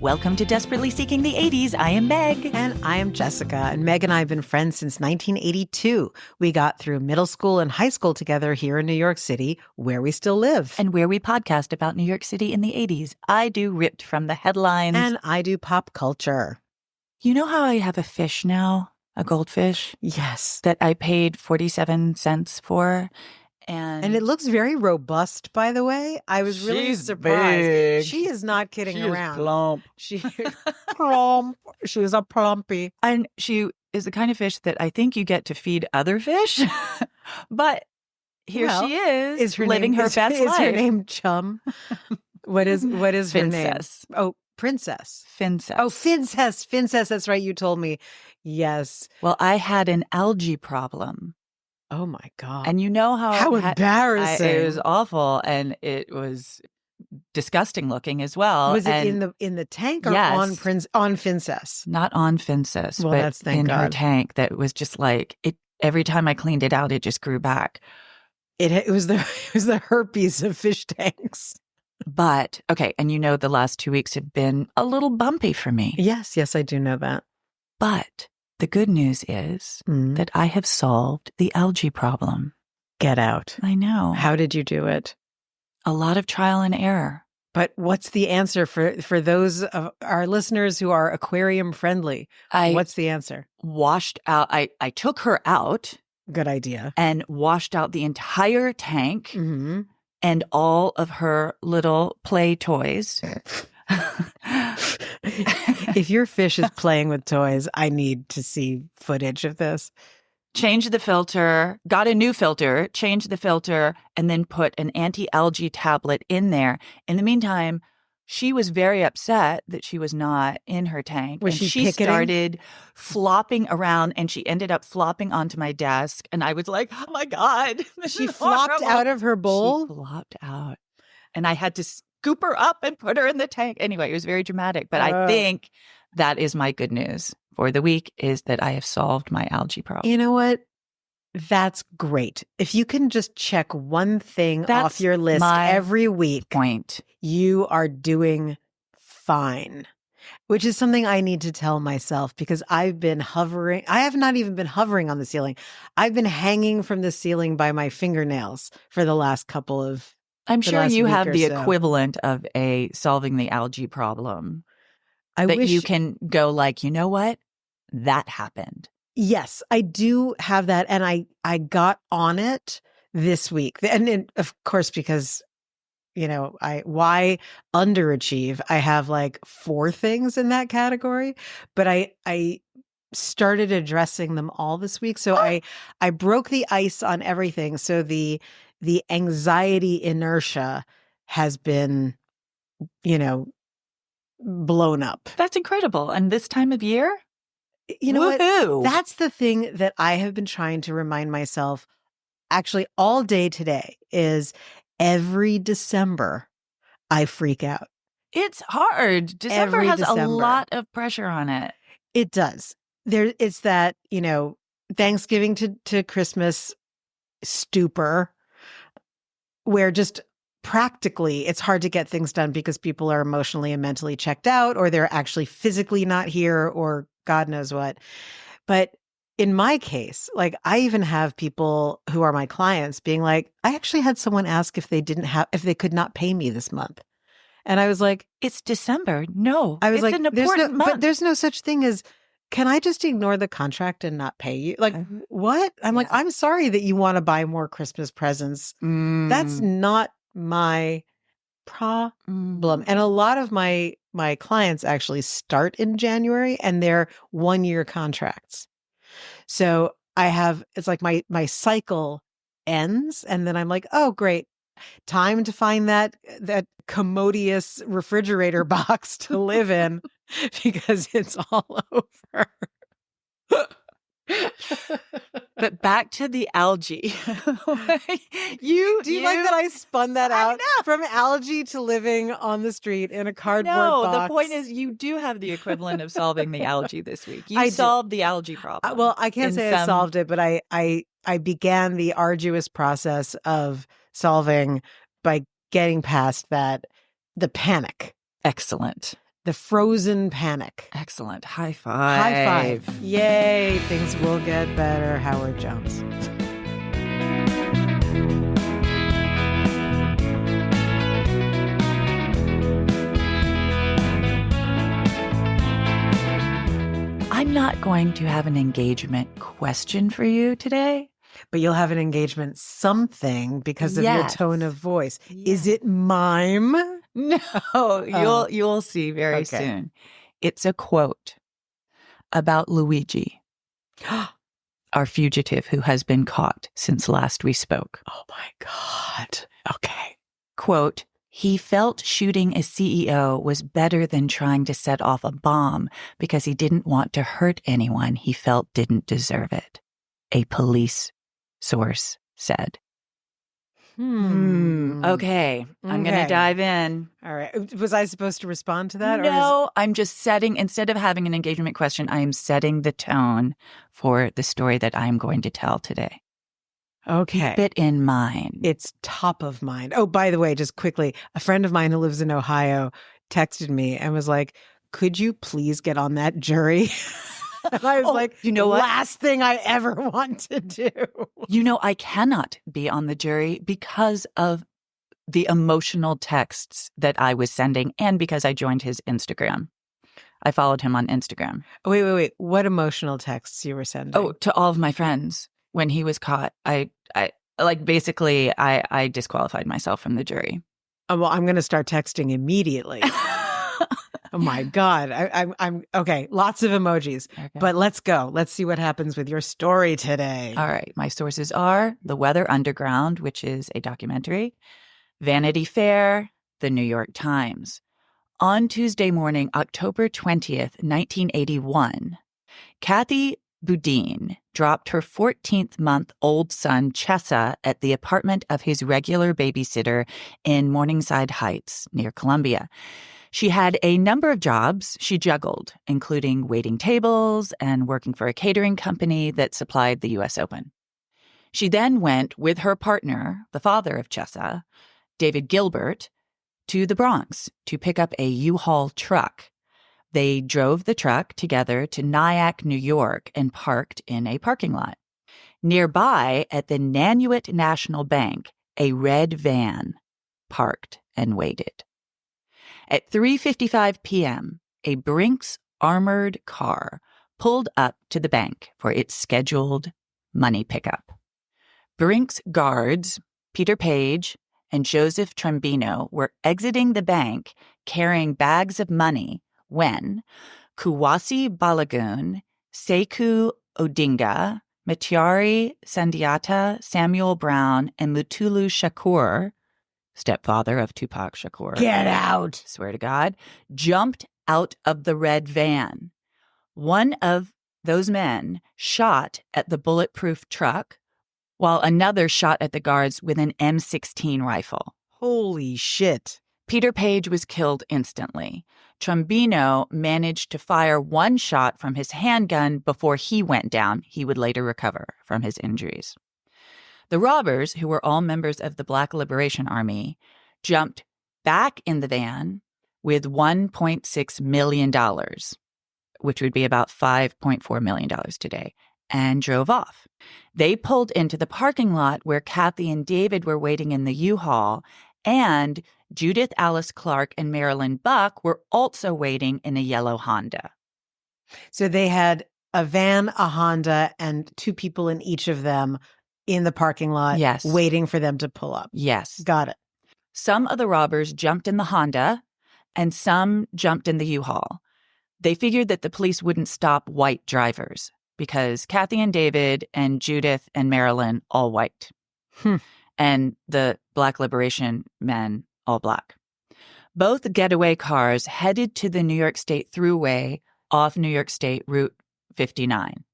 Welcome to Desperately Seeking the 80s. I am Meg. And I am Jessica. And Meg and I have been friends since 1982. We got through middle school and high school together here in New York City, where we still live. And where we podcast about New York City in the 80s. I do Ripped from the Headlines. And I do pop culture. You know how I have a fish now? A goldfish? Yes. That I paid 47 cents for. And it looks very robust, by the way. I was really surprised. Big. She is not kidding around. Plump. She plump. She is a plumpy. And she is the kind of fish that I think you get to feed other fish. But here she is living her best life. Is her name Chum? What is her name? Oh, Princess. Fincess. Oh, Fincess. Fincess. That's right. You told me. Yes. Well, I had an algae problem. Oh my God. And you know how embarrassing. It was awful, and it was disgusting looking as well. Was it in the tank or yes. on Fincess? Not on Fincess, well, but that's thank in God. her tank that was just like it. Every time I cleaned it out, it just grew back. It was the herpes of fish tanks. But okay, and you know the last 2 weeks have been a little bumpy for me. Yes, I do know that. But the good news is that I have solved the algae problem. Get out. I know. How did you do it? A lot of trial and error. But what's the answer for those of our listeners who are aquarium friendly? What's the answer? Washed out. I took her out. Good idea. And washed out the entire tank and all of her little play toys. If your fish is playing with toys, I need to see footage of this. Change the filter, got a new filter, changed the filter, and then put an anti-algae tablet in there. In the meantime, she was very upset that she was not in her tank. Was she picketing? Started flopping around, and she ended up flopping onto my desk. And I was like, oh my God. She flopped out of her bowl? She flopped out. And I had to scoop her up and put her in the tank. Anyway, it was very dramatic. But I think that is my good news for the week, is that I have solved my algae problem. You know what? That's great. If you can just check one thing off your list every week, you are doing fine. Which is something I need to tell myself, because I've been hovering. I have not even been hovering on the ceiling. I've been hanging from the ceiling by my fingernails for the last couple of I'm sure you have the equivalent of solving the algae problem. I wish you can go like, you know what? That happened. Yes, I do have that. And I got on it this week. And of course, because, why underachieve? I have like 4 things in that category, but I started addressing them all this week. So I broke the ice on everything. So the anxiety inertia has been, blown up. That's incredible. And this time of year? You know Woo-hoo. what? That's the thing that I have been trying to remind myself actually all day today is every December I freak out. It's hard. December has a lot of pressure on it. It does. It's that, Thanksgiving to Christmas stupor where just practically it's hard to get things done because people are emotionally and mentally checked out, or they're actually physically not here, or God knows what. But in my case, like I even have people who are my clients being like, I actually had someone ask if they could not pay me this month. And I was like, it's December. No, I was it's an important month. But there's no such thing as, can I just ignore the contract and not pay you? Like, what? I'm like, I'm sorry that you want to buy more Christmas presents. That's not my problem. And a lot of my clients actually start in January, and they're 1-year contracts. So it's like my cycle ends, and then I'm like, oh, great. Time to find that commodious refrigerator box to live in because it's all over. But back to the algae. Do you like that I spun that out from algae to living on the street in a cardboard box? No, the point is you do have the equivalent of solving the algae this week. You solved the algae problem. Well, I can't say I solved it, but I began the arduous process of solving by getting past the panic. Excellent. The Frozen Panic. Excellent. High five. High five. Yay. Things will get better. Howard Jones. I'm not going to have an engagement question for you today. But you'll have an engagement something because of your tone of voice. Yes. Is it mime? No, you'll see very soon. It's a quote about Luigi, our fugitive who has been caught since last we spoke. Oh my God. Okay. Quote, he felt shooting a CEO was better than trying to set off a bomb because he didn't want to hurt anyone he felt didn't deserve it. A police source said. Okay. I'm going to dive in. All right. Was I supposed to respond to that? No, I'm just setting, instead of having an engagement question, I am setting the tone for the story that I'm going to tell today. Okay. Keep it in mind. It's top of mind. Oh, by the way, just quickly, a friend of mine who lives in Ohio texted me and was like, could you please get on that jury? And I was like, you know what? Last thing I ever want to do. You know, I cannot be on the jury because of the emotional texts that I was sending and because I joined his Instagram. I followed him on Instagram. Wait. What emotional texts you were sending? Oh, to all of my friends when he was caught. I disqualified myself from the jury. Well, I'm going to start texting immediately. Oh my God. I'm okay. Lots of emojis, but let's go. Let's see what happens with your story today. All right. My sources are The Weather Underground, which is a documentary, Vanity Fair, The New York Times. On Tuesday morning, October 20th, 1981, Kathy Boudin dropped her 14th-month-old son, Chessa, at the apartment of his regular babysitter in Morningside Heights, near Columbia. She had a number of jobs she juggled, including waiting tables and working for a catering company that supplied the U.S. Open. She then went with her partner, the father of Chessa, David Gilbert, to the Bronx to pick up a U-Haul truck. They drove the truck together to Nyack, New York, and parked in a parking lot. Nearby, at the Nanuet National Bank, a red van parked and waited. At 3:55 p.m., a Brinks armored car pulled up to the bank for its scheduled money pickup. Brinks guards, Peter Page and Joseph Trombino, were exiting the bank carrying bags of money when Kuwasi Balagoon, Sekou Odinga, Matiari Sandiata, Samuel Brown, and Mutulu Shakur, stepfather of Tupac Shakur. Get out! Swear to God. Jumped out of the red van. One of those men shot at the bulletproof truck, while another shot at the guards with an M16 rifle. Holy shit. Peter Page was killed instantly. Trombino managed to fire one shot from his handgun before he went down. He would later recover from his injuries. The robbers, who were all members of the Black Liberation Army, jumped back in the van with $1.6 million, which would be about $5.4 million today, and drove off. They pulled into the parking lot where Kathy and David were waiting in the U-Haul, and Judith Alice Clark and Marilyn Buck were also waiting in a yellow Honda. So they had a van, a Honda, and two people in each of them in the parking lot, yes, waiting for them to pull up. Yes. Got it. Some of the robbers jumped in the Honda, and some jumped in the U-Haul. They figured that the police wouldn't stop white drivers because Kathy and David and Judith and Marilyn all white, and the Black Liberation men all black. Both getaway cars headed to the New York State Thruway off New York State Route 59.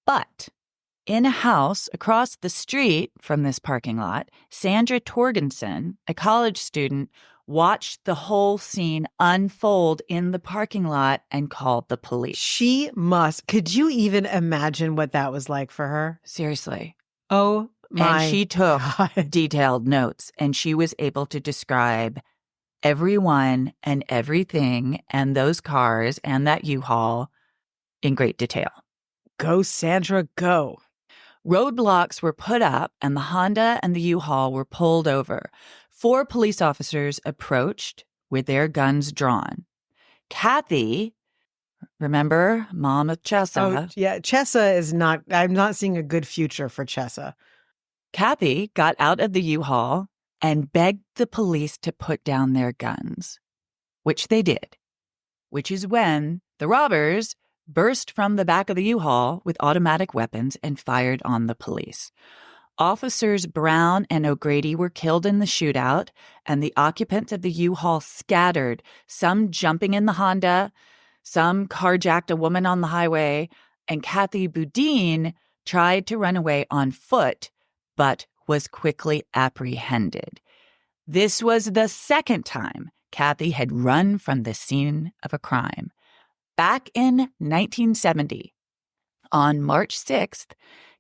But in a house across the street from this parking lot, Sandra Torgensen, a college student, watched the whole scene unfold in the parking lot and called the police. She must. Could you even imagine what that was like for her? Seriously. Oh my And she took God. detailed notes, and she was able to describe everyone and everything and those cars and that U-Haul in great detail. Go, Sandra, go. Roadblocks were put up and the Honda and the U-Haul were pulled over. 4 police officers approached with their guns drawn. Kathy, remember, mom of Chessa. Oh, yeah. Chessa is not, I'm not seeing a good future for Chessa. Kathy got out of the U-Haul and begged the police to put down their guns, which they did, which is when the robbers burst from the back of the U-Haul with automatic weapons and fired on the police. Officers Brown and O'Grady were killed in the shootout, and the occupants of the U-Haul scattered, some jumping in the Honda, some carjacked a woman on the highway, and Kathy Boudin tried to run away on foot, but was quickly apprehended. This was the second time Kathy had run from the scene of a crime. Back in 1970, on March 6th,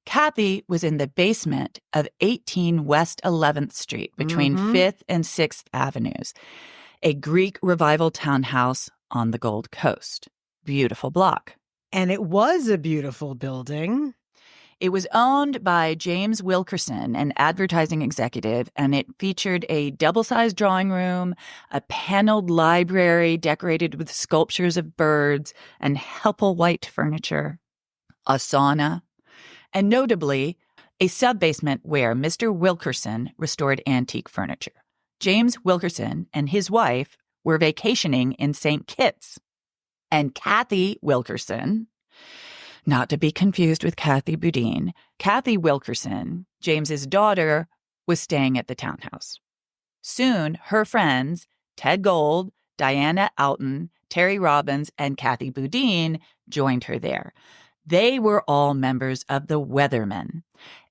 Kathy was in the basement of 18 West 11th Street between 5th and 6th Avenues, a Greek Revival townhouse on the Gold Coast. Beautiful block. And it was a beautiful building. It was owned by James Wilkerson, an advertising executive, and it featured a double-sized drawing room, a paneled library decorated with sculptures of birds and helpful white furniture, a sauna, and notably, a sub-basement where Mr. Wilkerson restored antique furniture. James Wilkerson and his wife were vacationing in St. Kitts, and Kathy Wilkerson, not to be confused with Kathy Boudin, Kathy Wilkerson, James's daughter, was staying at the townhouse. Soon, her friends, Ted Gold, Diana Alton, Terry Robbins, and Kathy Boudin joined her there. They were all members of the Weathermen,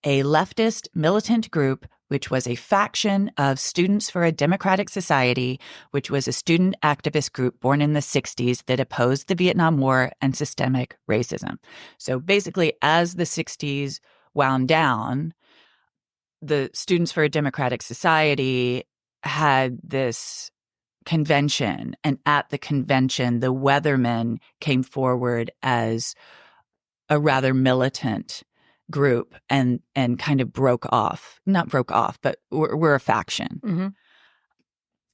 a leftist militant group which was a faction of Students for a Democratic Society, which was a student activist group born in the 60s that opposed the Vietnam War and systemic racism. So basically, as the 60s wound down, the Students for a Democratic Society had this convention, and at the convention, the Weathermen came forward as a rather militant group and kind of not broke off, but were a faction. Mm-hmm.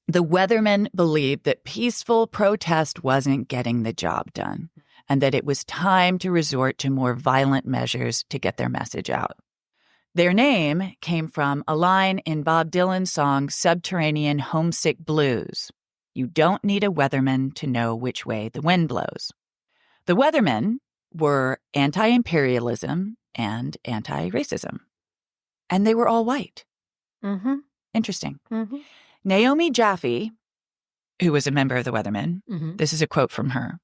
The Weathermen believed that peaceful protest wasn't getting the job done and that it was time to resort to more violent measures to get their message out. Their name came from a line in Bob Dylan's song Subterranean Homesick Blues. You don't need a weatherman to know which way the wind blows. The Weathermen were anti-imperialism and anti-racism. And they were all white. Mm-hmm. Interesting. Mm-hmm. Naomi Jaffe, who was a member of the Weathermen, this is a quote from her.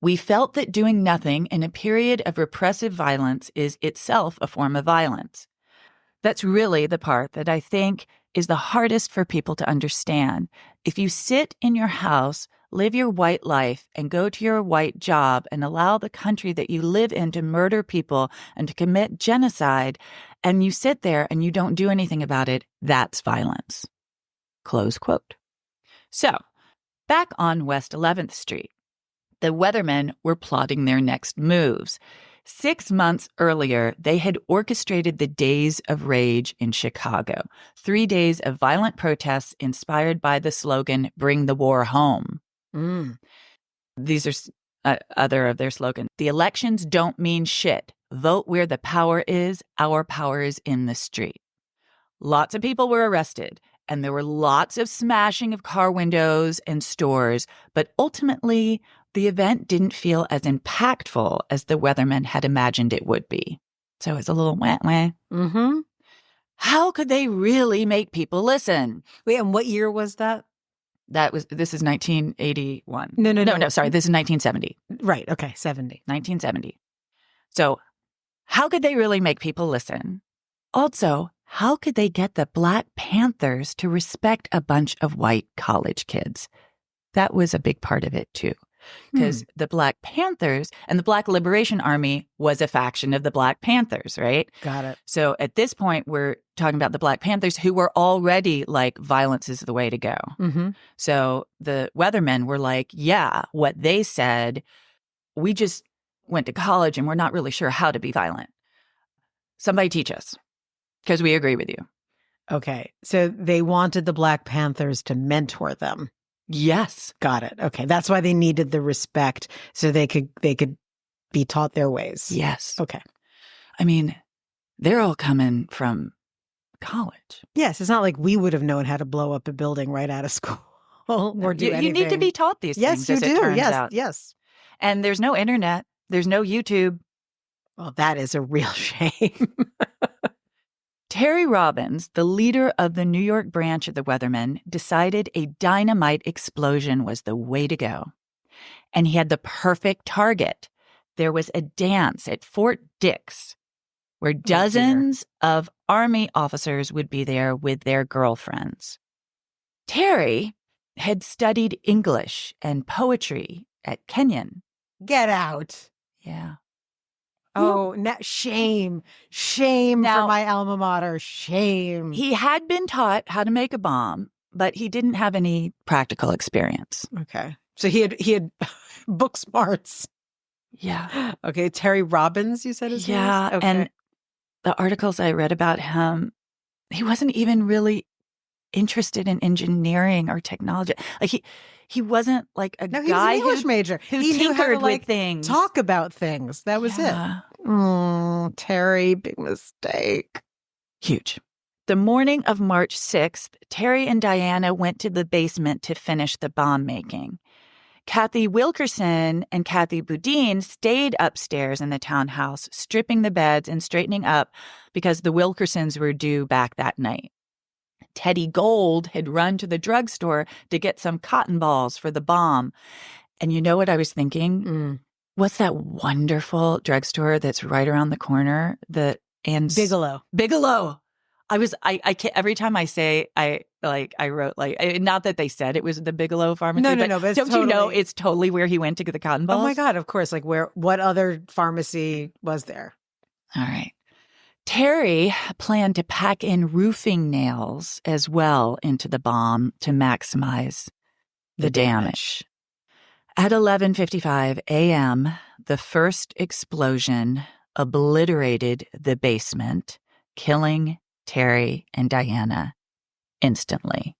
We felt that doing nothing in a period of repressive violence is itself a form of violence. That's really the part that I think is the hardest for people to understand. If you sit in your house, live your white life, and go to your white job and allow the country that you live in to murder people and to commit genocide, and you sit there and you don't do anything about it, that's violence. Close quote. So, back on West 11th Street, the Weathermen were plotting their next moves. 6 months earlier, they had orchestrated the Days of Rage in Chicago, 3 days of violent protests inspired by the slogan, Bring the War Home. These are other of their slogans. The elections don't mean shit. Vote where the power is. Our power is in the street. Lots of people were arrested, and there were lots of smashing of car windows and stores, but ultimately, the event didn't feel as impactful as the Weathermen had imagined it would be. So it's a little wah-wah. Mm-hmm. How could they really make people listen? Wait, and what year was that? This is 1981. No, sorry, this is 1970. Right, okay, 70. 1970. So how could they really make people listen? Also, how could they get the Black Panthers to respect a bunch of white college kids? That was a big part of it, too. because the Black Panthers and the Black Liberation Army was a faction of the Black Panthers, right? Got it. So at this point, we're talking about the Black Panthers who were already like, violence is the way to go. Mm-hmm. So the weathermen were like, yeah, what they said, we just went to college and we're not really sure how to be violent. Somebody teach us, because we agree with you. Okay. So they wanted the Black Panthers to mentor them. Yes. Got it. Okay. That's why they needed the respect, so they could be taught their ways. Yes. Okay. I mean, they're all coming from college. Yes. It's not like we would have known how to blow up a building right out of school or do anything. You need to be taught these things. Yes, you do. It turns Yes. out. Yes. And there's no internet. There's no YouTube. Well, that is a real shame. Terry Robbins, the leader of the New York branch of the Weathermen, decided a dynamite explosion was the way to go. And he had the perfect target. There was a dance at Fort Dix where dozens of Army officers would be there with their girlfriends. Terry had studied English and poetry at Kenyon. Get out. Yeah. Oh, shame Now, for my alma mater. Shame. He had been taught how to make a bomb, but he didn't have any practical experience. Okay. So he had book smarts. Yeah. Okay. Terry Robbins, you said his name? Yeah. Okay. And the articles I read about him, he wasn't even really interested in engineering or technology. Like he wasn't like a No, he guy was an English major who he knew how tinkered to, like, with things. Talk about things. That was it. Terry, big mistake. Huge. The morning of March 6th, Terry and Diana went to the basement to finish the bomb making. Kathy Wilkerson and Kathy Boudin stayed upstairs in the townhouse, stripping the beds and straightening up because the Wilkersons were due back that night. Teddy Gold had run to the drugstore to get some cotton balls for the bomb. And you know what I was thinking? What's that wonderful drugstore that's right around the corner? Bigelow. I can't, every time I say, I wrote not that they said it was the Bigelow Pharmacy. No, but don't you know it's totally where he went to get the cotton balls? Oh my God, of course. Like what other pharmacy was there? All right. Terry planned to pack in roofing nails as well into the bomb to maximize the damage. At 11:55 a.m., the first explosion obliterated the basement, killing Terry and Diana instantly.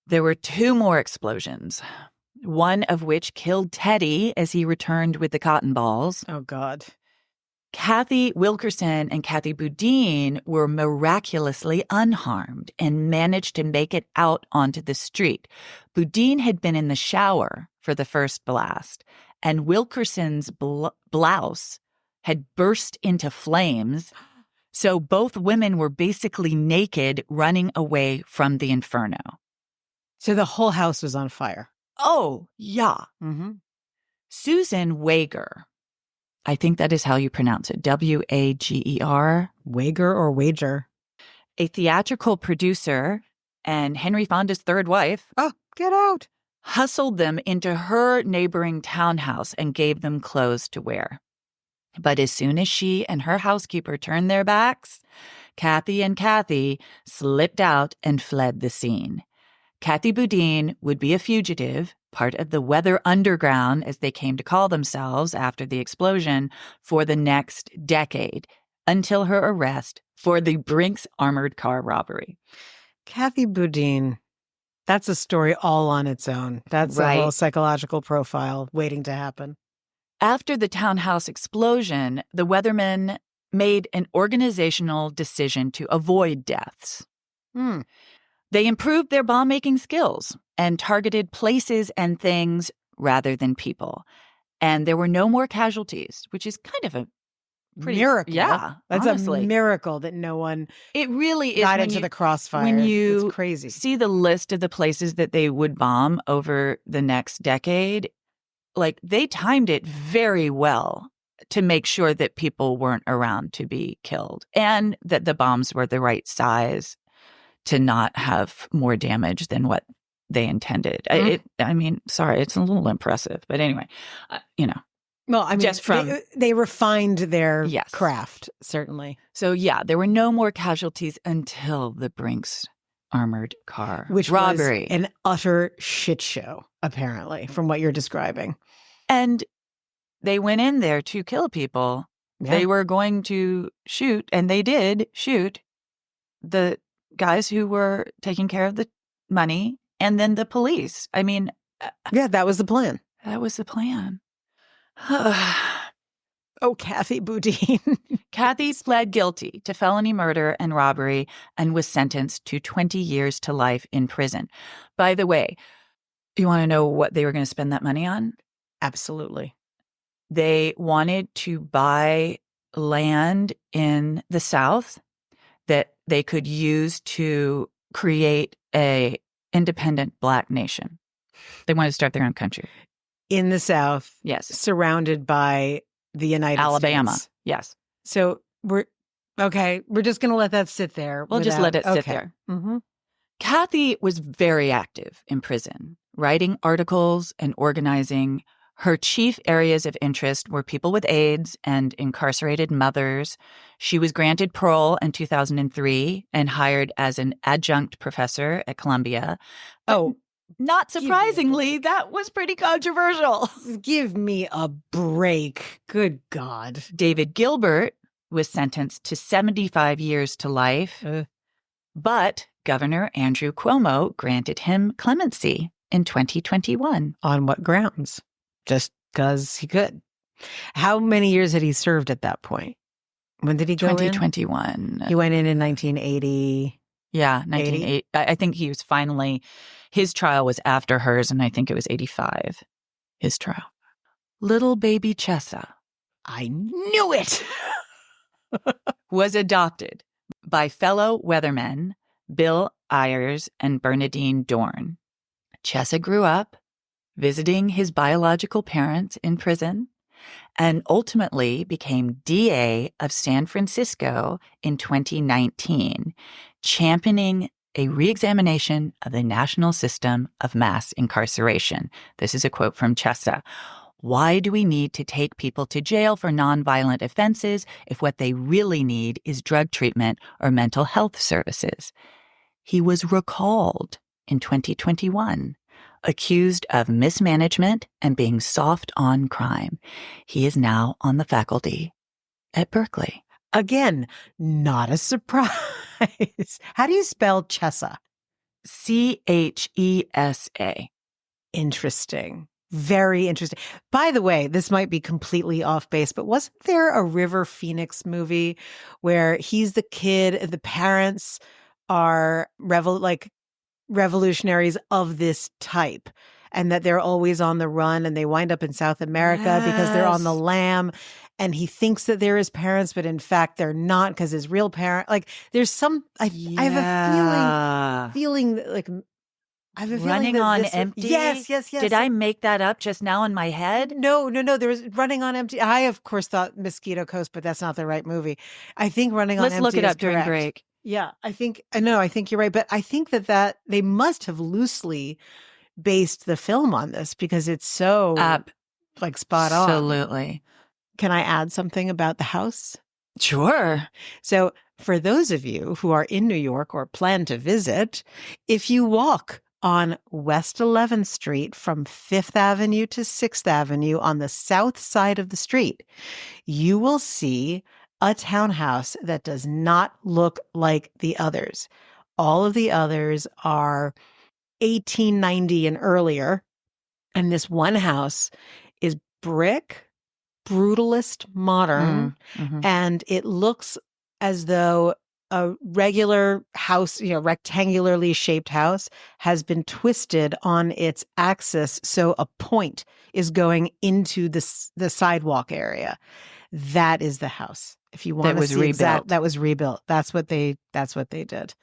There were two more explosions, one of which killed Teddy as he returned with the cotton balls. Oh, God. Kathy Wilkerson and Kathy Boudin were miraculously unharmed and managed to make it out onto the street. Boudin had been in the shower for the first blast, and Wilkerson's blouse had burst into flames. So both women were basically naked, running away from the inferno. So the whole house was on fire. Oh, yeah. Mm-hmm. Susan Wager, I think that is how you pronounce it, Wager. Wager or wager? A theatrical producer and Henry Fonda's third wife. Oh, get out. Hustled them into her neighboring townhouse and gave them clothes to wear. But as soon as she and her housekeeper turned their backs, Kathy slipped out and fled the scene. Kathy Boudin would be a fugitive, part of the Weather Underground, as they came to call themselves after the explosion, for the next decade, until her arrest for the Brinks armored car robbery. Kathy Boudin, that's a story all on its own. That's a whole psychological profile waiting to happen. After the townhouse explosion, the Weathermen made an organizational decision to avoid deaths. They improved their bomb-making skills and targeted places and things rather than people. And there were no more casualties, which is kind of a pretty miracle. Yeah, that's honestly a miracle that no one it really is got into the crossfire. When you it's crazy. See the list of the places that they would bomb over the next decade, like they timed it very well to make sure that people weren't around to be killed and that the bombs were the right size to not have more damage than what they intended. Mm-hmm. I mean, sorry, it's a little impressive, but anyway, Well, I mean, just from they refined their Yes. craft, certainly. So yeah, there were no more casualties until the Brinks armored car Which robbery. was an utter shit show, apparently, from what you're describing. And they went in there to kill people. Yeah. They were going to shoot, and they did shoot the guys who were taking care of the money and then the police. I mean, yeah, that was the plan. That was the plan. Oh, Kathy Boudin. Kathy pled guilty to felony murder and robbery and was sentenced to 20 years to life in prison. By the way, you want to know what they were going to spend that money on? Absolutely. They wanted to buy land in the South that they could use to create a independent Black nation. They wanted to start their own country. In the South. Yes. Surrounded by the United Alabama. States. Yes. So we're just going to let that sit there. We'll just let it sit there. Mm-hmm. Kathy was very active in prison, writing articles and organizing. Her chief areas of interest were people with AIDS and incarcerated mothers. She was granted parole in 2003 and hired as an adjunct professor at Columbia. Oh, not surprisingly, that was pretty controversial. Give me a break. Good God. David Gilbert was sentenced to 75 years to life, but Governor Andrew Cuomo granted him clemency in 2021. On what grounds? Just because he could. How many years had he served at that point? When did he go 2021. He went in 1980. Yeah, 1980. I think he was finally, his trial was after hers, and I think it was 85, his trial. Little baby Chessa. I knew it! Was adopted by fellow weathermen Bill Ayers and Bernadine Dorn. Chessa grew up visiting his biological parents in prison and ultimately became DA of San Francisco in 2019, championing a reexamination of the national system of mass incarceration. This is a quote from Chessa. Why do we need to take people to jail for nonviolent offenses if what they really need is drug treatment or mental health services? He was recalled in 2021, accused of mismanagement and being soft on crime. He is now on the faculty at Berkeley. Again, not a surprise. How do you spell Chessa? Chesa. Interesting. Very interesting. By the way, this might be completely off base, but wasn't there a River Phoenix movie where he's the kid, the parents are revolutionaries of this type, and that they're always on the run and they wind up in South America because they're on the lam, and he thinks that they're his parents, but in fact they're not because his real parent, there's some, I have a feeling that I have a feeling Running on Empty? Yes. Did I make that up just now in my head? No. There was Running on Empty. I, of course, thought Mosquito Coast, but that's not the right movie. I think Running on Empty. Let's look it up during correct. break. Yeah, I think you're right. But I think that they must have loosely based the film on this because it's so spot on. Absolutely. Can I add something about the house? Sure. So for those of you who are in New York or plan to visit, if you walk on West 11th Street from 5th Avenue to 6th Avenue on the south side of the street, you will see a townhouse that does not look like the others. All of the others are 1890 and earlier. And this one house is brick, brutalist modern, and it looks as though a regular house, rectangularly shaped house has been twisted on its axis. So a point is going into the sidewalk area. That is the house. If you want to see rebuilt. That was rebuilt. That's what they did.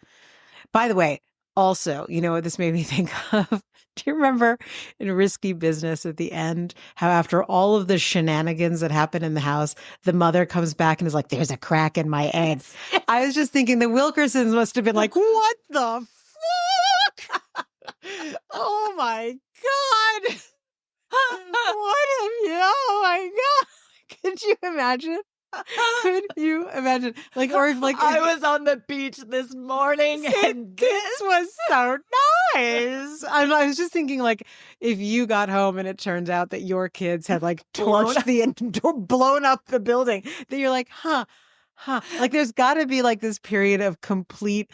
By the way, also, you know what this made me think of? Do you remember in Risky Business at the end, how after all of the shenanigans that happened in the house, the mother comes back and is like, there's a crack in my egg. I was just thinking the Wilkersons must have been like, what the fuck? Oh my God. What have you? Oh my God. Could you imagine? Could you imagine? Like, or if, like, I was on the beach this morning and this was so nice. I was just thinking, like, if you got home and it turns out that your kids had like torched blown up the building, then you're like, huh. Like, there's got to be like this period of complete,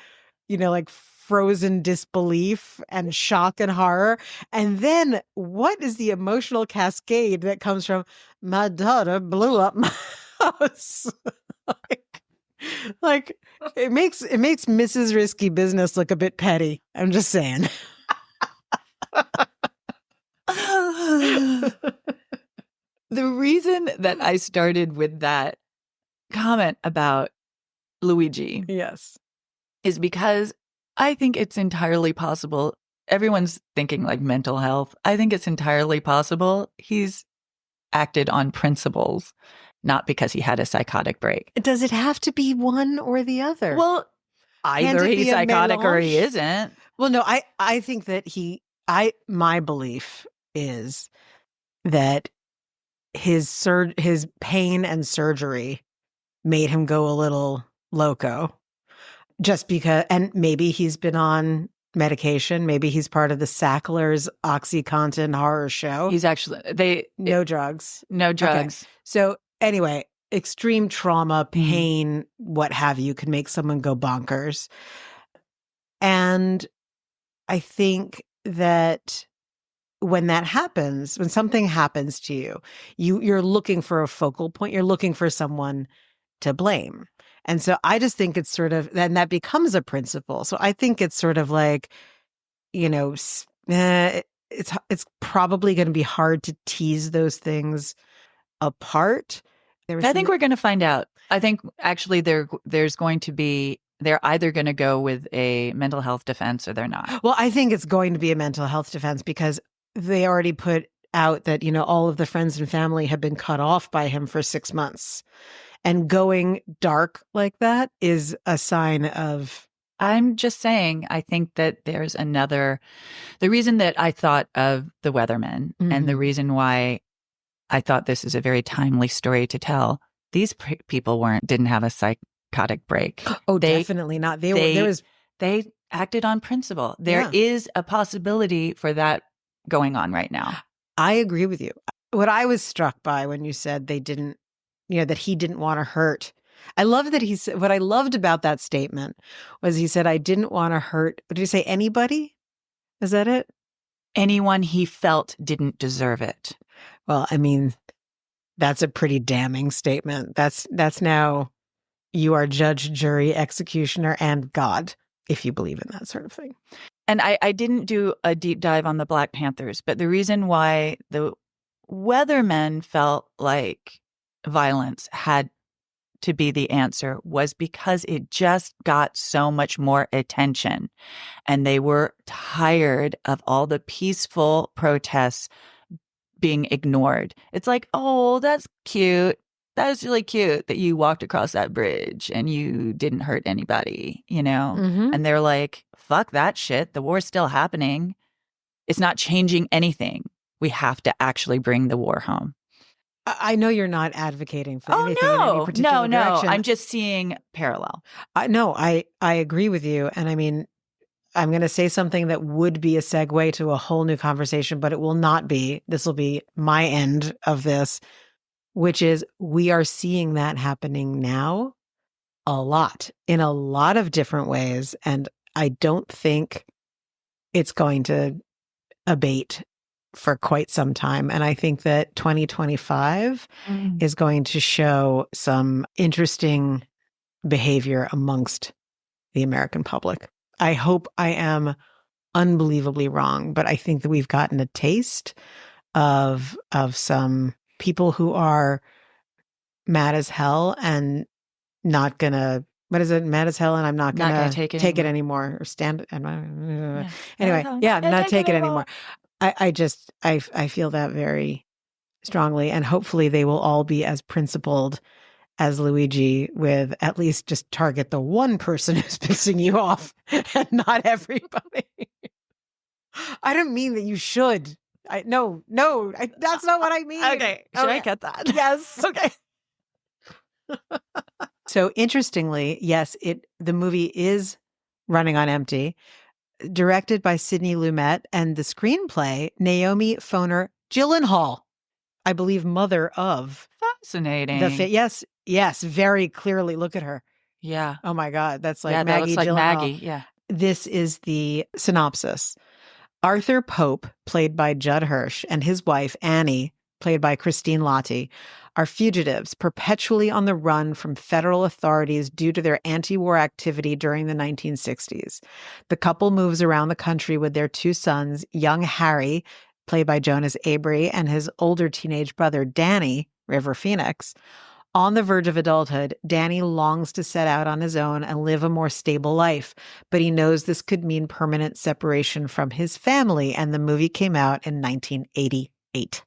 like frozen disbelief and shock and horror. And then what is the emotional cascade that comes from my daughter blew up my house? like it makes Mrs. Risky Business look a bit petty. I'm just saying. The reason that I started with that comment about Luigi, yes, is because I think it's entirely possible. Everyone's thinking like mental health. I think it's entirely possible he's acted on principles, not because he had a psychotic break. Does it have to be one or the other? Well, either he's psychotic or he melange? isn't. Well, no, I think that my belief is that his pain and surgery made him go a little loco. Just because, and maybe he's been on medication. Maybe he's part of the Sacklers OxyContin horror show. He's actually, no drugs. No drugs. Okay. So anyway, extreme trauma, pain, what have you, can make someone go bonkers. And I think that when that happens, when something happens to you, you're looking for a focal point. You're looking for someone to blame. And so I just think it's sort of, then that becomes a principle. So I think it's sort of like, it's probably going to be hard to tease those things apart. I think we're going to find out. I think actually there's going to be, they're either going to go with a mental health defense or they're not. Well, I think it's going to be a mental health defense because they already put out that, all of the friends and family have been cut off by him for 6 months. And going dark like that is a sign of... I'm just saying, I think that there's the reason that I thought of the Weathermen and the reason why I thought this is a very timely story to tell, these people didn't have a psychotic break. Oh, definitely not. They acted on principle. There is a possibility for that going on right now. I agree with you. What I was struck by when you said they didn't, that he didn't want to hurt. I love that he said, what I loved about that statement was he said, I didn't want to hurt. Did he say anybody? Is that it? Anyone he felt didn't deserve it. Well, I mean, that's a pretty damning statement. That's now you are judge, jury, executioner, and God, if you believe in that sort of thing. And I didn't do a deep dive on the Black Panthers, but the reason why the Weathermen felt like violence had to be the answer was because it just got so much more attention. And they were tired of all the peaceful protests being ignored. It's like, oh, that's cute. That was really cute that you walked across that bridge and you didn't hurt anybody, And they're like, fuck that shit. The war's still happening. It's not changing anything. We have to actually bring the war home. I know you're not advocating for anything in any particular direction. I'm just seeing parallel. I agree with you. And I mean, I'm going to say something that would be a segue to a whole new conversation, but it will not be. This will be my end of this, which is we are seeing that happening now a lot in a lot of different ways. And I don't think it's going to abate for quite some time. And I think that 2025 is going to show some interesting behavior amongst the American public. I hope I am unbelievably wrong, but I think that we've gotten a taste of some people who are mad as hell and not gonna, what is it? Mad as hell and I'm not gonna take it anymore or stand. Anyway, not take it anymore. I feel that very strongly, and hopefully they will all be as principled as Luigi, with at least just target the one person who's pissing you off and not everybody. I don't mean that you should. No, that's not what I mean. Okay. Should I cut that? Yes. Okay. So interestingly, yes, the movie is running on empty, directed by Sidney Lumet, and the screenplay, Naomi Foner Gyllenhaal, I believe mother of Fascinating. Yes, very clearly. Look at her. Yeah. Oh my God, that's like Yeah, that Maggie looks like Gyllenhaal. Maggie. Yeah. This is the synopsis. Arthur Pope, played by Judd Hirsch, and his wife, Annie, played by Christine Lottie, are fugitives perpetually on the run from federal authorities due to their anti-war activity during the 1960s. The couple moves around the country with their two sons, young Harry, played by Jonas Avery, and his older teenage brother, Danny, River Phoenix. On the verge of adulthood, Danny longs to set out on his own and live a more stable life, but he knows this could mean permanent separation from his family, and the movie came out in 1988.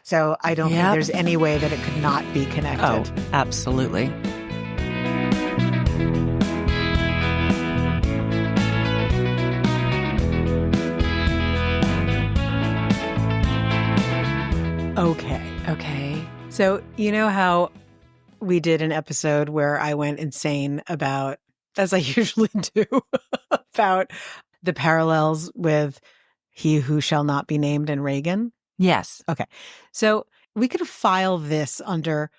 So I don't think there's any way that it could not be connected. Oh, absolutely. Okay. So you know how we did an episode where I went insane about, as I usually do, about the parallels with He Who Shall Not Be Named and Reagan? Yes. Okay. So we could file this under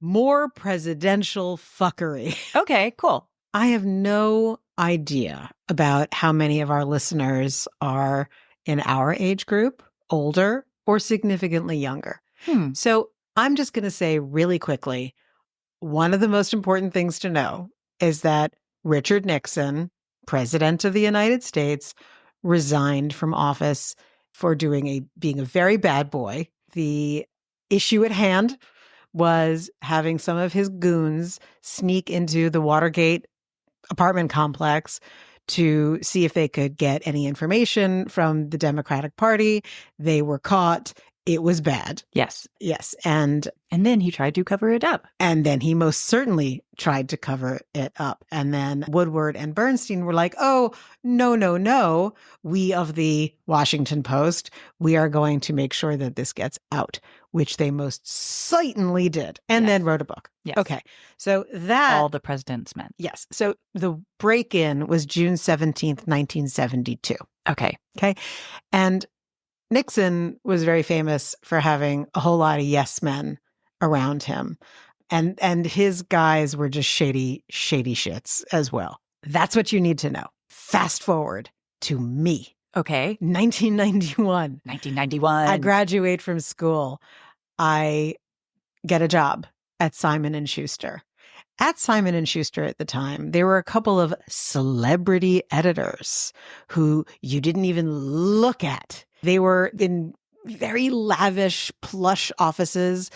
more presidential fuckery. Okay, cool. I have no idea about how many of our listeners are in our age group, older, or significantly younger. So I'm just going to say really quickly, one of the most important things to know is that Richard Nixon, President of the United States, resigned from office for being a very bad boy. The issue at hand was having some of his goons sneak into the Watergate apartment complex to see if they could get any information from the Democratic Party. They were caught. It was bad. Yes. And then he tried to cover it up. And then he most certainly tried to cover it up. And then Woodward and Bernstein were like, oh, no. We of the Washington Post, we are going to make sure that this gets out, which they most certainly did. And then wrote a book. Yes. Okay. So that... All the president's men. Yes. So the break-in was June 17th, 1972. Okay. And Nixon was very famous for having a whole lot of yes men around him. And his guys were just shady shits as well. That's what you need to know. Fast forward to me. Okay. 1991. I graduate from school. I get a job at Simon & Schuster. At Simon & Schuster at the time, there were a couple of celebrity editors who you didn't even look at. They were in very lavish, plush offices,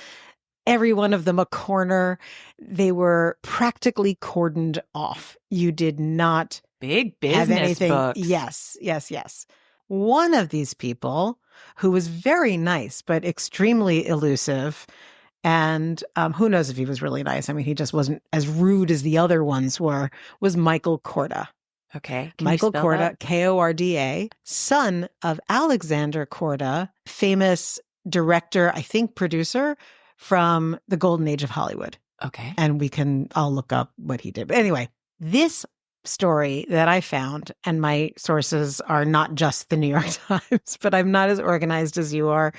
every one of them a corner. They were practically cordoned off. You did not big business have anything. Books. Yes. One of these people, who was very nice, but extremely elusive, and who knows if he was really nice. I mean, he just wasn't as rude as the other ones were, was Michael Korda. Okay. Michael Korda, Korda, son of Alexander Korda, famous director, I think producer from the Golden Age of Hollywood. Okay. And I'll look up what he did. But anyway, this story that I found, and my sources are not just the New York Times, but I'm not as organized as you are.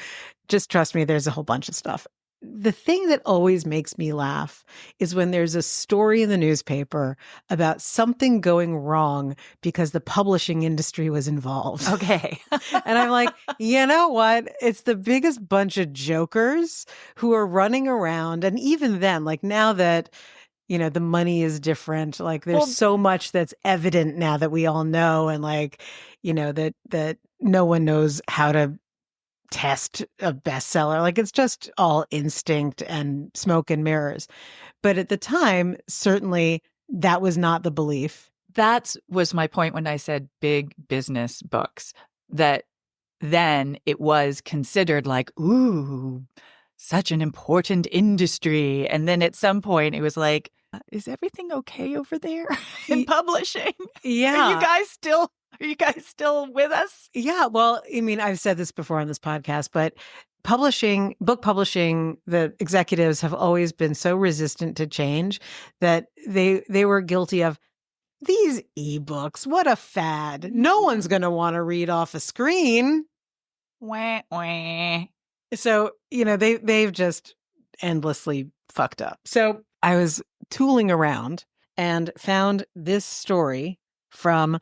Just trust me, there's a whole bunch of stuff. The thing that always makes me laugh is when there's a story in the newspaper about something going wrong because the publishing industry was involved. Okay. And I'm like, you know what? It's the biggest bunch of jokers who are running around. And even then, like now that, the money is different, like there's so much that's evident now that we all know. And like, that no one knows how to test a bestseller. Like it's just all instinct and smoke and mirrors. But at the time, certainly that was not the belief. That was my point when I said big business books, that then it was considered like, ooh, such an important industry. And then at some point it was like, is everything okay over there in publishing? Yeah. Are you guys still Are you guys still with us? Yeah. Well, I mean, I've said this before on this podcast, but book publishing, the executives have always been so resistant to change that they were guilty of these ebooks. What a fad. No one's going to want to read off a screen. Wah, wah. So, they've just endlessly fucked up. So I was tooling around and found this story from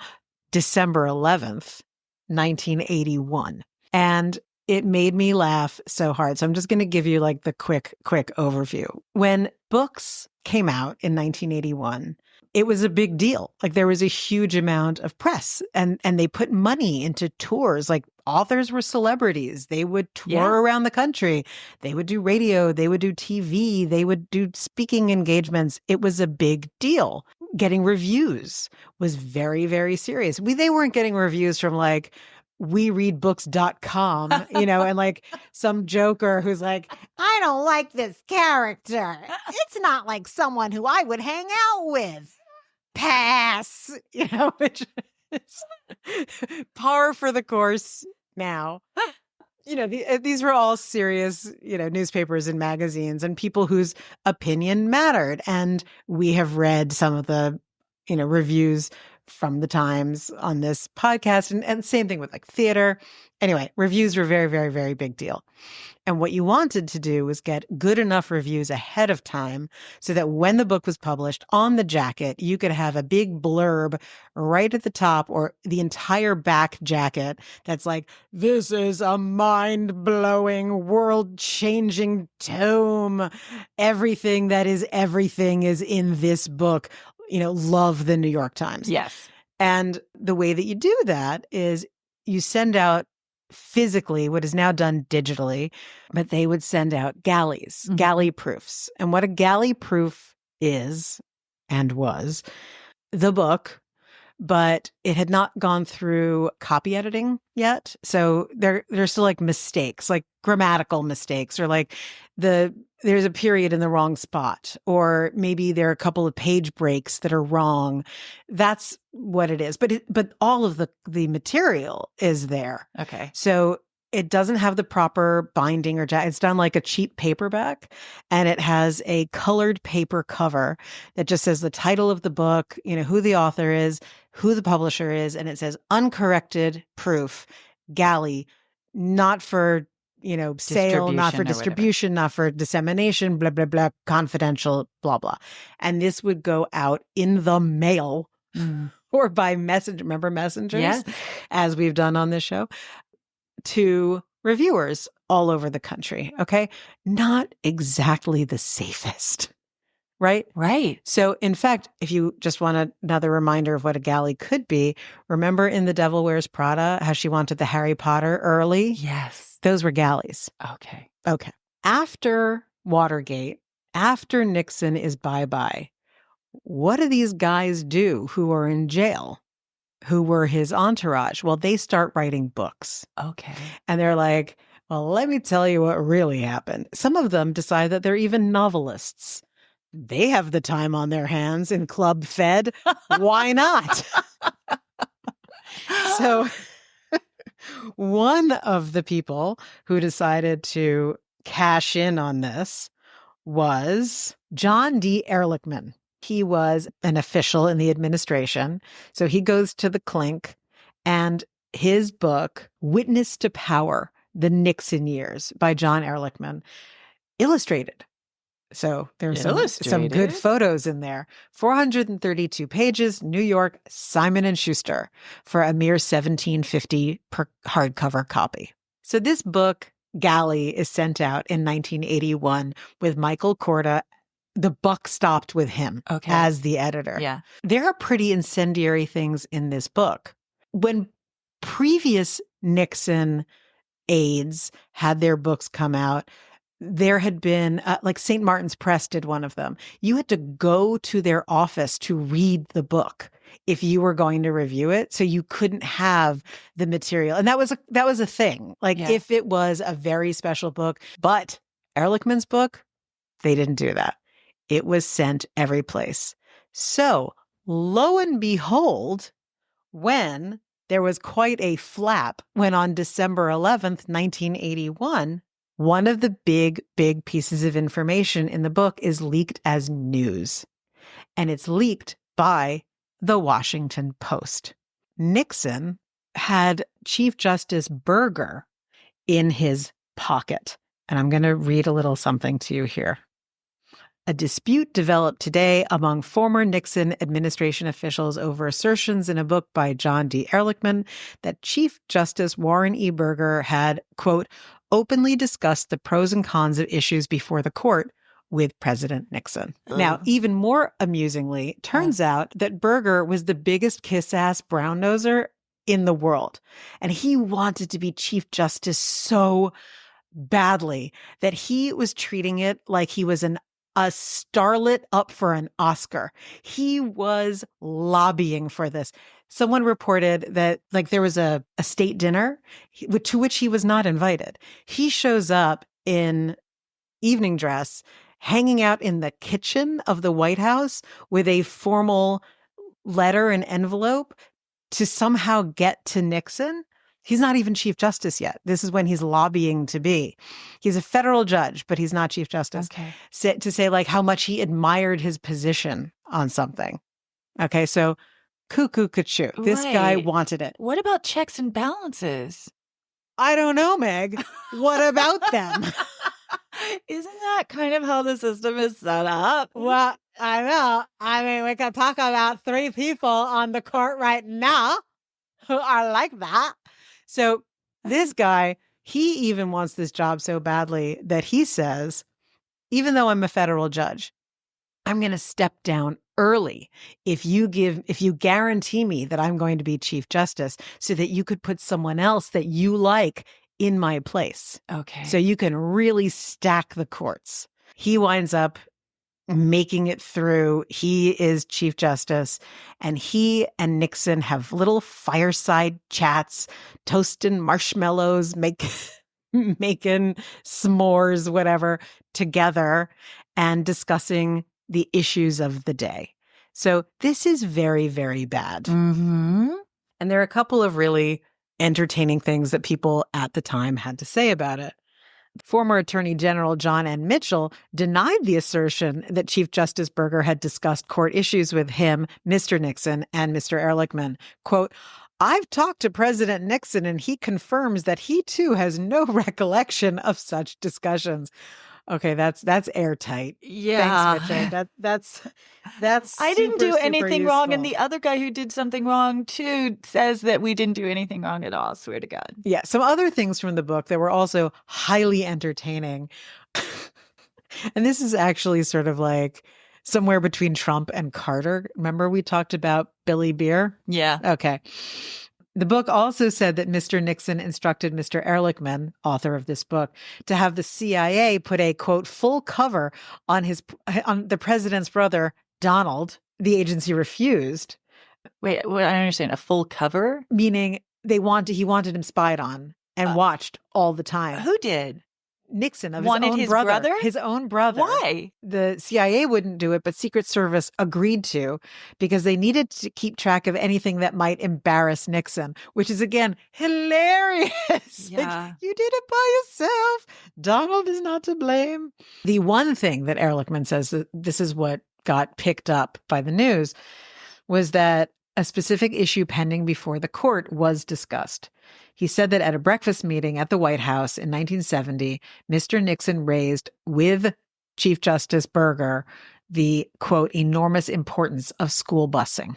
December 11th, 1981. And it made me laugh so hard. So I'm just going to give you like the quick overview. When books came out in 1981, it was a big deal. Like there was a huge amount of press and they put money into tours. Like authors were celebrities. They would tour around the country. They would do radio. They would do TV. They would do speaking engagements. It was a big deal. Getting reviews was very, very serious. They weren't getting reviews from like wereadbooks.com, and like some joker who's like, I don't like this character. It's not like someone who I would hang out with. Pass, which is par for the course now. These were all serious, newspapers and magazines and people whose opinion mattered. And we have read some of the, reviews from the Times on this podcast and same thing with like theater. Anyway, reviews were very, very, very big deal. And what you wanted to do was get good enough reviews ahead of time so that when the book was published on the jacket, you could have a big blurb right at the top or the entire back jacket that's like, this is a mind-blowing, world-changing tome. Everything that is everything is in this book. Love the New York Times. Yes. And the way that you do that is you send out physically what is now done digitally, but they would send out galleys, galley proofs. And what a galley proof is and was the book, but it had not gone through copy editing yet. So there's still like mistakes, like grammatical mistakes, or like there's a period in the wrong spot, or maybe there are a couple of page breaks that are wrong. That's what it is. But all of the material is there. Okay. So it doesn't have the proper binding or it's done like a cheap paperback, and it has a colored paper cover that just says the title of the book, who the author is, who the publisher is, and it says uncorrected proof, galley, not for sale, not for distribution, not for dissemination, blah, blah, blah, confidential, blah, blah. And this would go out in the mail or by messenger, remember messengers? Yes. As we've done on this show, to reviewers all over the country. Okay. Not exactly the safest. Right? Right. So, in fact, if you just want another reminder of what a galley could be, remember in The Devil Wears Prada, how she wanted the Harry Potter early? Yes. Those were galleys. Okay. After Watergate, after Nixon is bye-bye, what do these guys do who are in jail, who were his entourage? Well, they start writing books. Okay. And they're like, well, let me tell you what really happened. Some of them decide that they're even novelists. They have the time on their hands in Club Fed. Why not? So one of the people who decided to cash in on this was John D. Ehrlichman. He was an official in the administration. So he goes to the clink, and his book, Witness to Power, The Nixon Years by John Ehrlichman, illustrated. So there's some good photos in there. 432 pages, New York, Simon & Schuster, for a mere $17.50 per hardcover copy. So this book, Galley, is sent out in 1981 with Michael Korda. The buck stopped with him as the editor. Yeah. There are pretty incendiary things in this book. When previous Nixon aides had their books come out, there had been, like St. Martin's Press did one of them. You had to go to their office to read the book if you were going to review it. So you couldn't have the material. And that was a thing. Like if it was a very special book, but Ehrlichman's book, they didn't do that. It was sent every place. So lo and behold, when there was quite a flap when on December 11th, 1981, one of the big pieces of information in the book is leaked as news. And it's leaked by the Washington Post. Nixon had Chief Justice Burger in his pocket. And I'm going to read a little something to you here. A dispute developed today among former Nixon administration officials over assertions in a book by John D. Ehrlichman that Chief Justice Warren E. Burger had, quote, openly discussed the pros and cons of issues before the court with President Nixon. Ugh. Now, even more amusingly, it turns out that Burger was the biggest kiss-ass brown-noser in the world. And he wanted to be Chief Justice so badly that he was treating it like he was a starlet up for an Oscar. He was lobbying for this. Someone reported that there was a state dinner to which he was not invited. He shows up in evening dress, hanging out in the kitchen of the White House with a formal letter and envelope to somehow get to Nixon. He's not even Chief Justice yet. This is when he's lobbying to be. He's a federal judge, but he's not Chief Justice. Okay. To say how much he admired his position on something. Okay, so cuckoo cuckoo. This guy wanted it. What about checks and balances? I don't know, Meg. What about them? Isn't that kind of how the system is set up? Well, I know. I mean, we could talk about 3 people on the court right now who are like that. So this guy, he even wants this job so badly that he says, even though I'm a federal judge, I'm going to step down early if you guarantee me that I'm going to be Chief Justice so that you could put someone else that you like in my place. Okay. So you can really stack the courts. He winds up making it through. He is Chief Justice, and he and Nixon have little fireside chats, toasting marshmallows, making s'mores, whatever, together, and discussing the issues of the day. So this is very, very bad. Mm-hmm. And there are a couple of really entertaining things that people at the time had to say about it. Former Attorney General John N. Mitchell denied the assertion that Chief Justice Burger had discussed court issues with him, Mr. Nixon, and Mr. Ehrlichman. Quote, I've talked to President Nixon and he confirms that he too has no recollection of such discussions. Okay, that's airtight. Yeah. Thanks, Mitchell. That's I didn't do super anything wrong, and useful. the other guy who did something wrong too says that we didn't do anything wrong at all. Swear to God. Yeah, some other things from the book that were also highly entertaining. And this is actually sort of like somewhere between Trump and Carter. Remember we talked about Billy Beer? Yeah. Okay. The book also said that Mr. Nixon instructed Mr. Ehrlichman, author of this book, to have the CIA put a, quote, full cover on the president's brother, Donald. The agency refused. Wait, I don't understand. A full cover? Meaning he wanted him spied on and watched all the time. Who did? Nixon Wanted his brother? His own brother. Why? The CIA wouldn't do it, but Secret Service agreed to because they needed to keep track of anything that might embarrass Nixon, which is, again, hilarious. Yeah. You did it by yourself. Donald is not to blame. The one thing that Ehrlichman says, that this is what got picked up by the news, was that a specific issue pending before the court was discussed. He said that at a breakfast meeting at the White House in 1970, Mr. Nixon raised with Chief Justice Burger the, quote, enormous importance of school busing.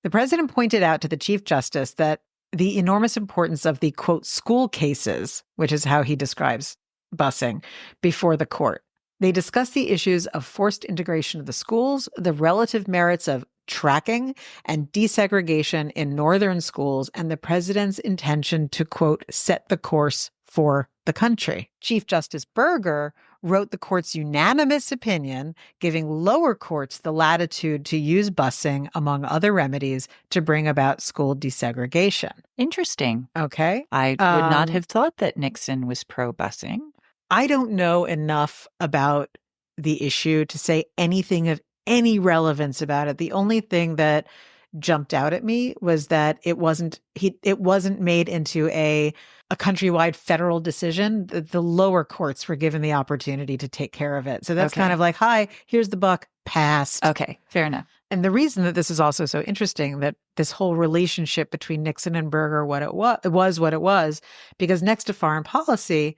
The president pointed out to the Chief Justice that the enormous importance of the, quote, school cases, which is how he describes busing, before the court. They discussed the issues of forced integration of the schools, the relative merits of tracking and desegregation in northern schools, and the president's intention to, quote, set the course for the country. Chief Justice Burger wrote the court's unanimous opinion, giving lower courts the latitude to use busing, among other remedies, to bring about school desegregation. Interesting. Okay. I would not have thought that Nixon was pro-busing. I don't know enough about the issue to say anything of any relevance about it. The only thing that jumped out at me was that it wasn't made into a countrywide federal decision. The lower courts were given the opportunity to take care of it. So that's kind of like, hi, here's the buck, passed. Okay, fair enough. And the reason that this is also so interesting, that this whole relationship between Nixon and Berger, it was, because next to foreign policy,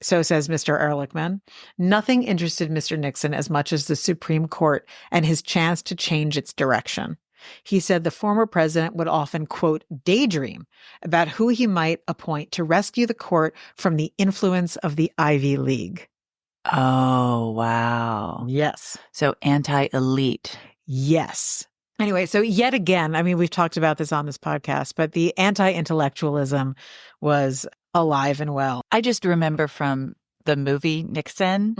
so says Mr. Ehrlichman, nothing interested Mr. Nixon as much as the Supreme Court and his chance to change its direction. He said the former president would often, quote, daydream about who he might appoint to rescue the court from the influence of the Ivy League. Oh, wow. Yes. So anti-elite. Yes. Anyway, so yet again, I mean, we've talked about this on this podcast, but the anti-intellectualism was alive and well. I just remember from the movie Nixon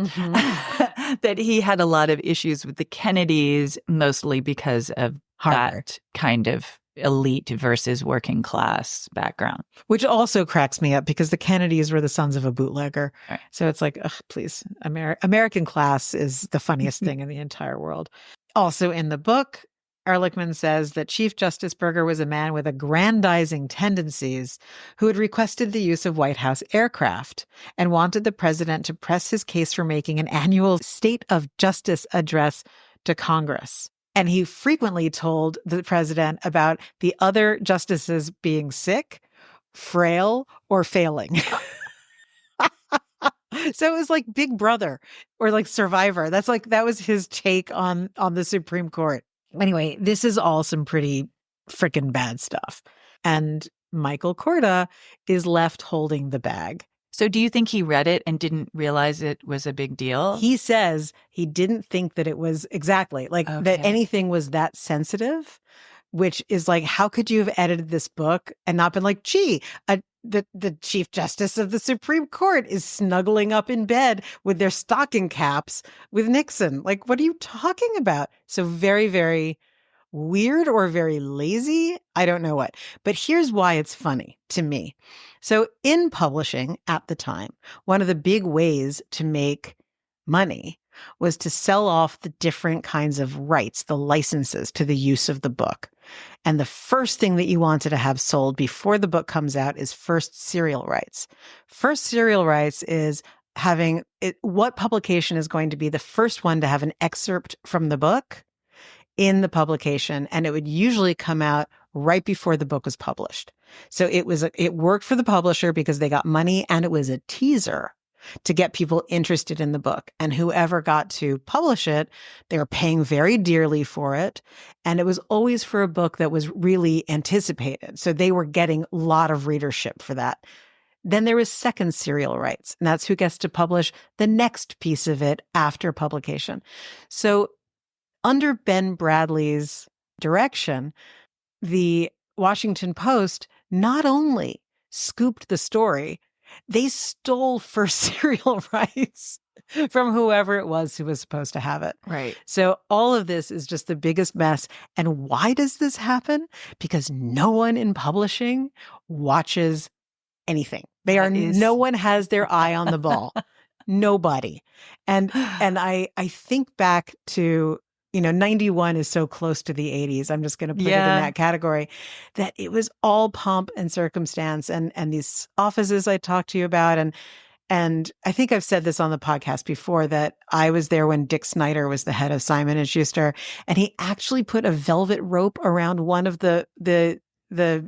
that he had a lot of issues with the Kennedys, mostly because of that kind of elite versus working class background. Which also cracks me up because the Kennedys were the sons of a bootlegger. Right. So it's like, ugh, please, American class is the funniest thing in the entire world. Also in the book, Ehrlichman says that Chief Justice Berger was a man with aggrandizing tendencies who had requested the use of White House aircraft and wanted the president to press his case for making an annual State of Justice address to Congress. And he frequently told the president about the other justices being sick, frail, or failing. So it was like Big Brother or like Survivor. That was his take on the Supreme Court. Anyway, this is all some pretty freaking bad stuff. And Michael Korda is left holding the bag. So do you think he read it and didn't realize it was a big deal? He says he didn't think that it was that anything was that sensitive, which is like, how could you have edited this book and not been like, gee, the Chief Justice of the Supreme Court is snuggling up in bed with their stocking caps with Nixon. Like, what are you talking about? So very, very weird or very lazy. I don't know what. But here's why it's funny to me. So in publishing at the time, one of the big ways to make money was to sell off the different kinds of rights, the licenses to the use of the book. And the first thing that you wanted to have sold before the book comes out is first serial rights. First serial rights is having what publication is going to be the first one to have an excerpt from the book in the publication. And it would usually come out right before the book was published. So it worked for the publisher because they got money, and it was a teaser to get people interested in the book. And whoever got to publish it, they were paying very dearly for it. And it was always for a book that was really anticipated. So they were getting a lot of readership for that. Then there was second serial rights, and that's who gets to publish the next piece of it after publication. So under Ben Bradley's direction, the Washington Post not only scooped the story, they stole first serial rights from whoever it was who was supposed to have it. Right. So all of this is just the biggest mess. And why does this happen? Because no one in publishing watches anything. No one has their eye on the ball. Nobody. And I think back to, 91 is so close to the 80s. I'm just going to put it in that category, that it was all pomp and circumstance and these offices I talked to you about. And I think I've said this on the podcast before, that I was there when Dick Snyder was the head of Simon & Schuster, and he actually put a velvet rope around one of the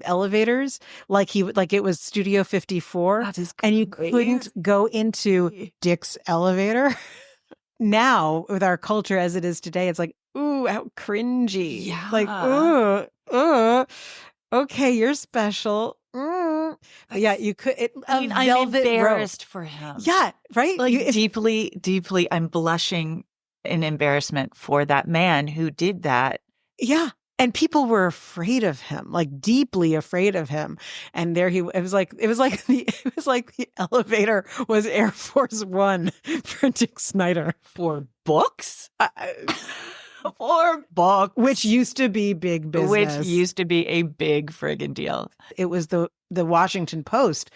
elevators, like it was Studio 54, and you couldn't go into Dick's elevator. Now, with our culture as it is today, it's like, ooh, how cringy. Yeah. Like, ooh, okay, you're special. But yeah, you could. I'm embarrassed for him. Yeah, right? Like deeply, deeply, I'm blushing in embarrassment for that man who did that. Yeah. And people were afraid of him, like deeply afraid of him. And there it was like the elevator was Air Force One for Dick Snyder. For books? For books. Which used to be big business. Which used to be a big friggin' deal. It was the Washington Post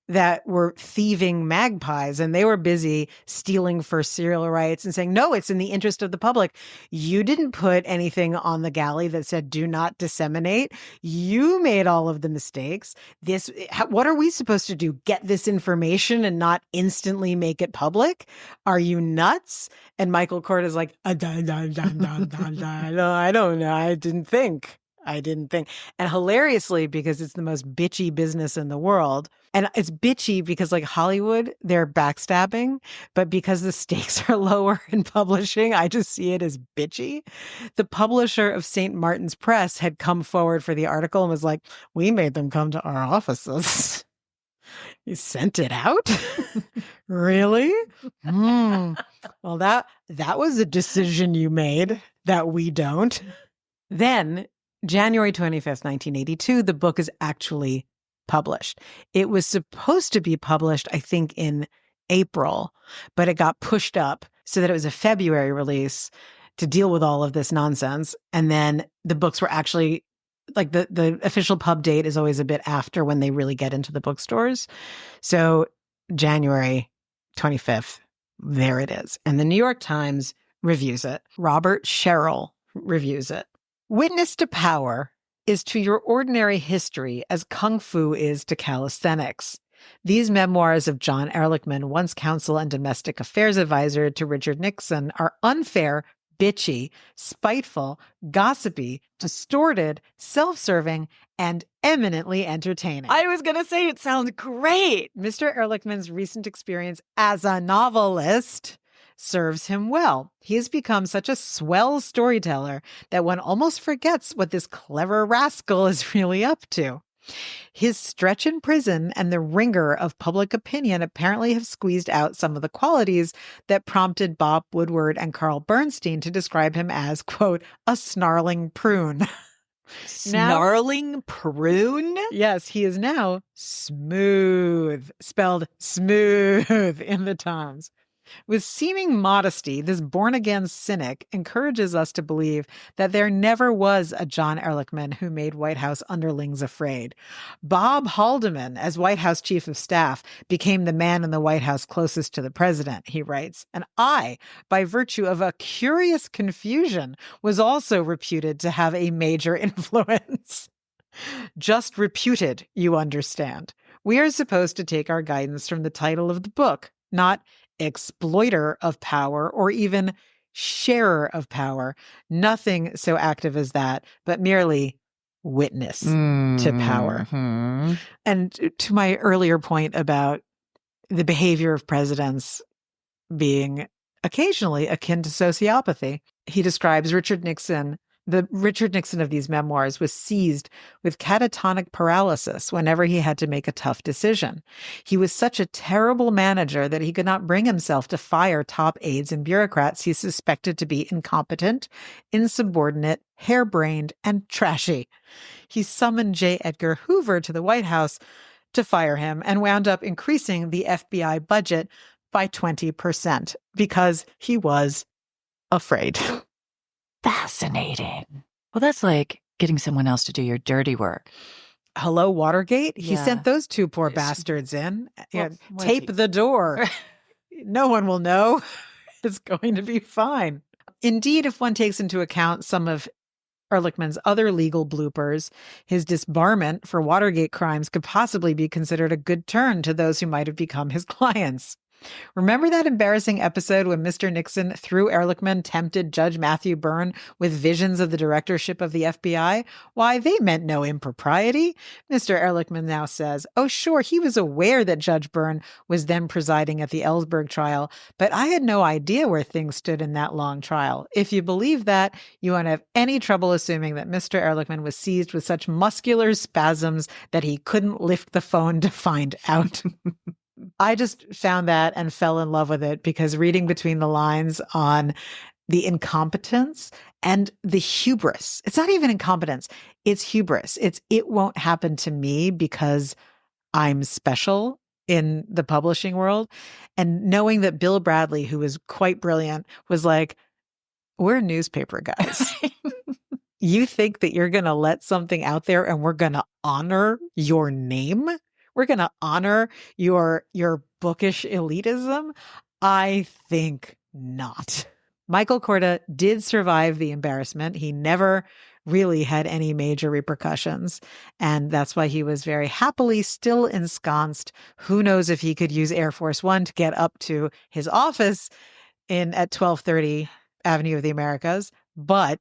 that were thieving magpies, and they were busy stealing first serial rights and saying, no, it's in the interest of the public. You didn't put anything on the galley that said do not disseminate. You made all of the mistakes. What are we supposed to do? Get this information and not instantly make it public? Are you nuts? And Michael Court is like, no, I don't know. I didn't think. And hilariously, because it's the most bitchy business in the world, and it's bitchy because like Hollywood, they're backstabbing, but because the stakes are lower in publishing, I just see it as bitchy. The publisher of St. Martin's Press had come forward for the article and was like, we made them come to our offices. You sent it out? Really? Well, that was a decision you made that we don't. Then January 25th, 1982, the book is actually published. It was supposed to be published, I think, in April, but it got pushed up so that it was a February release to deal with all of this nonsense. And then the books were actually, like, the official pub date is always a bit after when they really get into the bookstores. So January 25th, there it is. And the New York Times reviews it. Robert Sherrill reviews it. Witness to Power is to your ordinary history as Kung Fu is to calisthenics. These memoirs of John Ehrlichman, once counsel and domestic affairs advisor to Richard Nixon, are unfair, bitchy, spiteful, gossipy, distorted, self-serving, and eminently entertaining. I was going to say it sounds great. Mr. Ehrlichman's recent experience as a novelist serves him well. He has become such a swell storyteller that one almost forgets what this clever rascal is really up to. His stretch in prison and the ringer of public opinion apparently have squeezed out some of the qualities that prompted Bob Woodward and Carl Bernstein to describe him as, quote, a snarling prune. Snarling prune? Yes, he is now smooth, spelled smooth in the Times. With seeming modesty, this born-again cynic encourages us to believe that there never was a John Ehrlichman who made White House underlings afraid. Bob Haldeman, as White House Chief of Staff, became the man in the White House closest to the president, he writes. And I, by virtue of a curious confusion, was also reputed to have a major influence. Just reputed, you understand. We are supposed to take our guidance from the title of the book, not exploiter of power or even sharer of power. Nothing so active as that, but merely witness to power. And to my earlier point about the behavior of presidents being occasionally akin to sociopathy, he describes Richard Nixon. The Richard Nixon of these memoirs was seized with catatonic paralysis whenever he had to make a tough decision. He was such a terrible manager that he could not bring himself to fire top aides and bureaucrats he suspected to be incompetent, insubordinate, harebrained, and trashy. He summoned J. Edgar Hoover to the White House to fire him and wound up increasing the FBI budget by 20% because he was afraid. Fascinating. Well, that's like getting someone else to do your dirty work. Hello, Watergate? He Yeah. sent those two poor bastards in. Well, Tape the door. No one will know. It's going to be fine. Indeed, if one takes into account some of Ehrlichman's other legal bloopers, his disbarment for Watergate crimes could possibly be considered a good turn to those who might have become his clients. Remember that embarrassing episode when Mr. Nixon, through Ehrlichman, tempted Judge Matthew Byrne with visions of the directorship of the FBI? Why, they meant no impropriety. Mr. Ehrlichman now says, oh, sure, he was aware that Judge Byrne was then presiding at the Ellsberg trial, but I had no idea where things stood in that long trial. If you believe that, you won't have any trouble assuming that Mr. Ehrlichman was seized with such muscular spasms that he couldn't lift the phone to find out. I just found that and fell in love with it because reading between the lines on the incompetence and the hubris. It's not even incompetence. It's hubris. It won't happen to me because I'm special in the publishing world. And knowing that Bill Bradley, who was quite brilliant, was like, we're newspaper guys. You think that you're going to let something out there and we're going to honor your name? we're going to honor your bookish elitism? I think not. Michael Korda did survive the embarrassment. He never really had any major repercussions. And that's why he was very happily still ensconced. Who knows if he could use Air Force One to get up to his office at 1230 Avenue of the Americas. But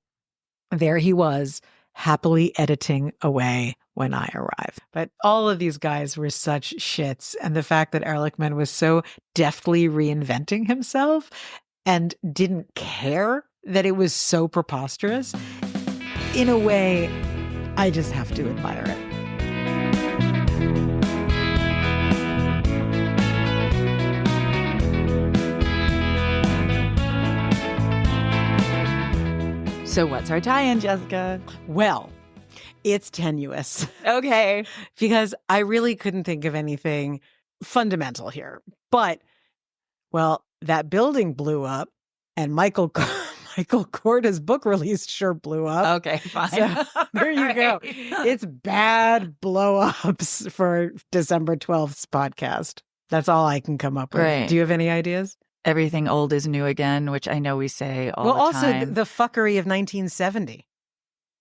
there he was, happily editing away when I arrived. But all of these guys were such shits. And the fact that Ehrlichman was so deftly reinventing himself and didn't care that it was so preposterous, in a way, I just have to admire it. So what's our tie-in, Jessica? Well, it's tenuous. Okay. Because I really couldn't think of anything fundamental here. But, well, that building blew up, and Michael Korda's book release sure blew up. Okay, fine. So there you go. It's bad blow-ups for December 12th's podcast. That's all I can come up with. Right. Do you have any ideas? Everything old is new again, which I know we say all the time. Well, also the fuckery of 1970.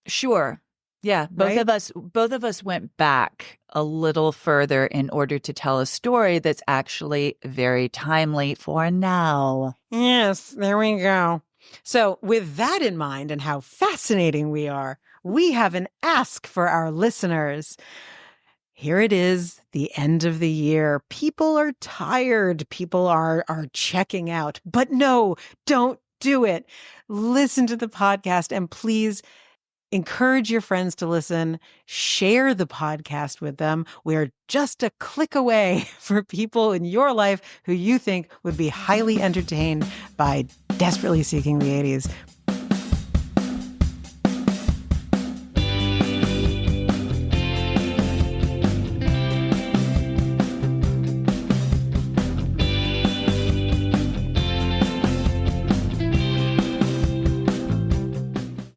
Sure. Yeah, both of us went back a little further in order to tell a story that's actually very timely for now. Yes, there we go. So with that in mind and how fascinating we are, we have an ask for our listeners. Here it is, the end of the year. People are tired. People are checking out. But no, don't do it. Listen to the podcast and please encourage your friends to listen. Share the podcast with them. We're just a click away for people in your life who you think would be highly entertained by Desperately Seeking the 80s.